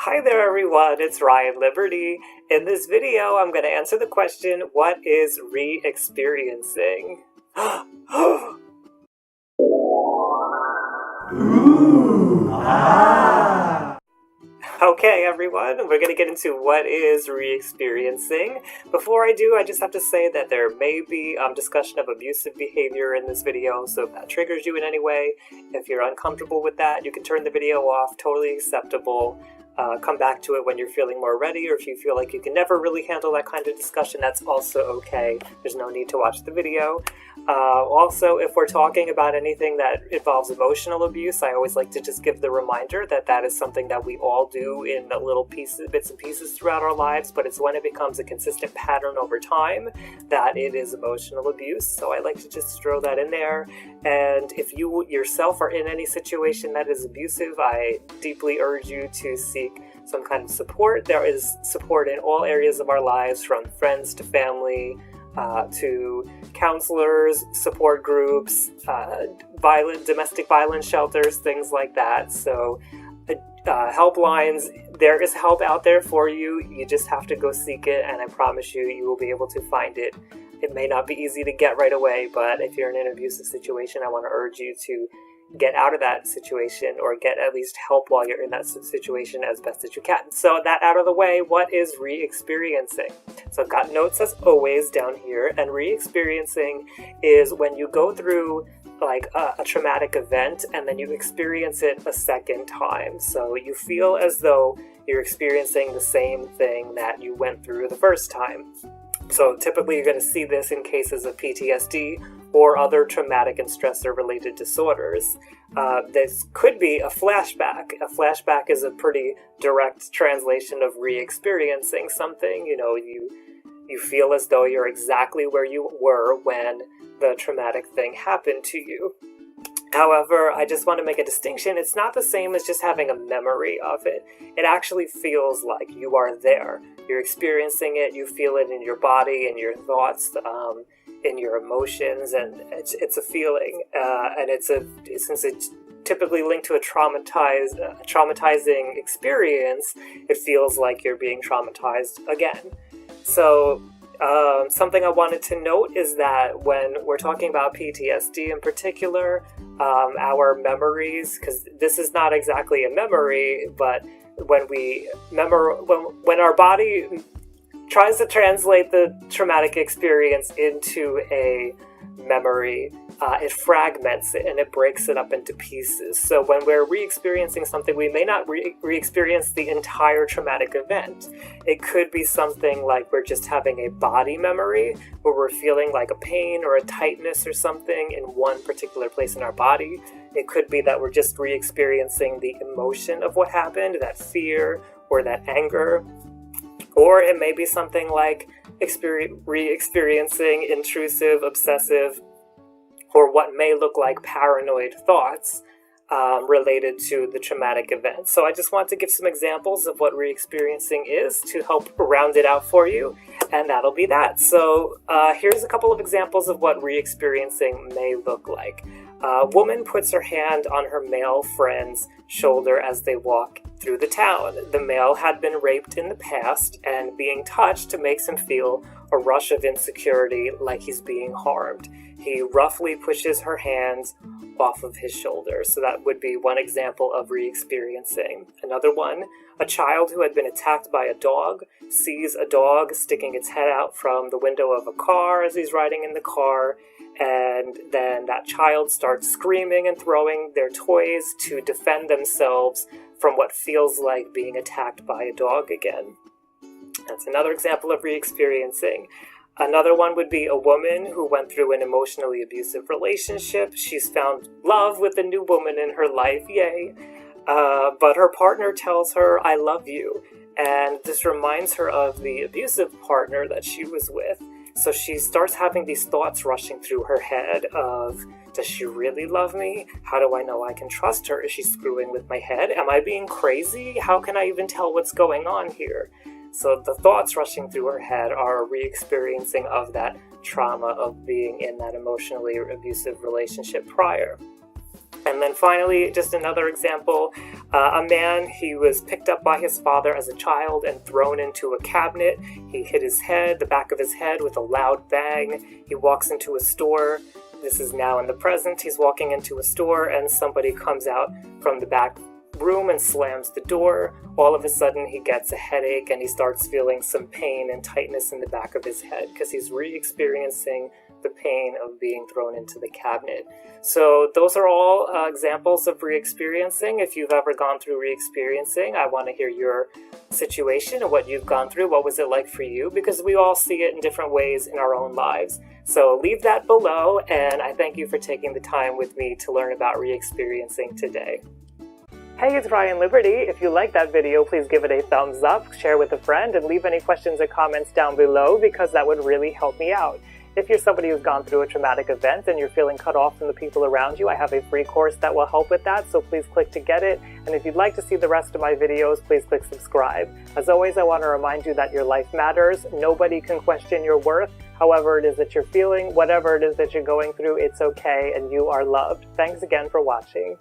Hi there everyone, it's Ryan Liberty. In this video, I'm going to answer the question, what is re-experiencing? Ooh, ah. Okay everyone, we're going to get into what is re-experiencing. Before I do, I just have to say that there may be discussion of abusive behavior in this video, so if that triggers you in any way, if you're uncomfortable with that, you can turn the video off, totally acceptable. Come back to it when you're feeling more ready, or if you feel like you can never really handle that kind of discussion, that's also okay. There's no need to watch the video. Also, if we're talking about anything that involves emotional abuse, I always like to just give the reminder that that is something that we all do in little bits and pieces throughout our lives, but it's when it becomes a consistent pattern over time that it is emotional abuse. So I like to just throw that in there. And if you yourself are in any situation that is abusive, I deeply urge you to seek some kind of support. There is support in all areas of our lives, from friends to family, to counselors, support groups, domestic violence shelters, things like that. So helplines, there is help out there for you. You just have to go seek it, and I promise you, you will be able to find it. It may not be easy to get right away, but if you're in an abusive situation, I want to urge you to get out of that situation, or get at least help while you're in that situation as best as you can. So that out of the way, what is re-experiencing? So I've got notes as always down here, and re-experiencing is when you go through like a traumatic event and then you experience it a second time. So you feel as though you're experiencing the same thing that you went through the first time. So typically you're going to see this in cases of PTSD or other traumatic and stressor-related disorders. This could be a flashback. A flashback is a pretty direct translation of re-experiencing something. You know, you feel as though you're exactly where you were when the traumatic thing happened to you. However, I just want to make a distinction. It's not the same as just having a memory of it. It actually feels like you are there. You're experiencing it, you feel it in your body, in your thoughts, in your emotions, and it's a feeling. And since it's typically linked to a traumatizing experience, it feels like you're being traumatized again. So something I wanted to note is that when we're talking about PTSD in particular, our memories, because this is not exactly a memory, but when our body tries to translate the traumatic experience into a memory, it fragments it and it breaks it up into pieces. So when we're re-experiencing something, we may not re-experience the entire traumatic event. It could be something like we're just having a body memory where we're feeling like a pain or a tightness or something in one particular place in our body. It could be that we're just re-experiencing the emotion of what happened, that fear or that anger. Or it may be something like re-experiencing intrusive, obsessive, or what may look like paranoid thoughts related to the traumatic event. So I just want to give some examples of what re-experiencing is to help round it out for you, and that'll be that. So here's a couple of examples of what re-experiencing may look like. A woman puts her hand on her male friend's shoulder as they walk through the town. The male had been raped in the past, and being touched makes him feel a rush of insecurity, like he's being harmed. He roughly pushes her hands off of his shoulder. So that would be one example of re-experiencing. Another one, a child who had been attacked by a dog sees a dog sticking its head out from the window of a car as he's riding in the car, and then that child starts screaming and throwing their toys to defend themselves from what feels like being attacked by a dog again. That's another example of re-experiencing. Another one would be a woman who went through an emotionally abusive relationship. She's found love with a new woman in her life, yay. But her partner tells her, "I love you." And this reminds her of the abusive partner that she was with. So she starts having these thoughts rushing through her head of, does she really love me? How do I know I can trust her? Is she screwing with my head? Am I being crazy? How can I even tell what's going on here? So the thoughts rushing through her head are a re-experiencing of that trauma of being in that emotionally abusive relationship prior. And then finally, just another example, A man, he was picked up by his father as a child and thrown into a cabinet. He hit his head, the back of his head, with a loud bang. He walks into a store. This is now in the present. He's walking into a store and somebody comes out from the back room and slams the door. All of a sudden he gets a headache and he starts feeling some pain and tightness in the back of his head because he's re-experiencing the pain of being thrown into the cabinet. So those are all examples of re-experiencing. If you've ever gone through re-experiencing, I want to hear your situation and what you've gone through. What was it like for you? Because we all see it in different ways in our own lives. So leave that below, and I thank you for taking the time with me to learn about re-experiencing today. Hey, it's Ryan Liberty. If you like that video, please give it a thumbs up, share with a friend, and leave any questions or comments down below because that would really help me out. If you're somebody who's gone through a traumatic event and you're feeling cut off from the people around you, I have a free course that will help with that, so please click to get it. And if you'd like to see the rest of my videos, please click subscribe. As always, I want to remind you that your life matters. Nobody can question your worth. However it is that you're feeling, whatever it is that you're going through, it's okay, and you are loved. Thanks again for watching.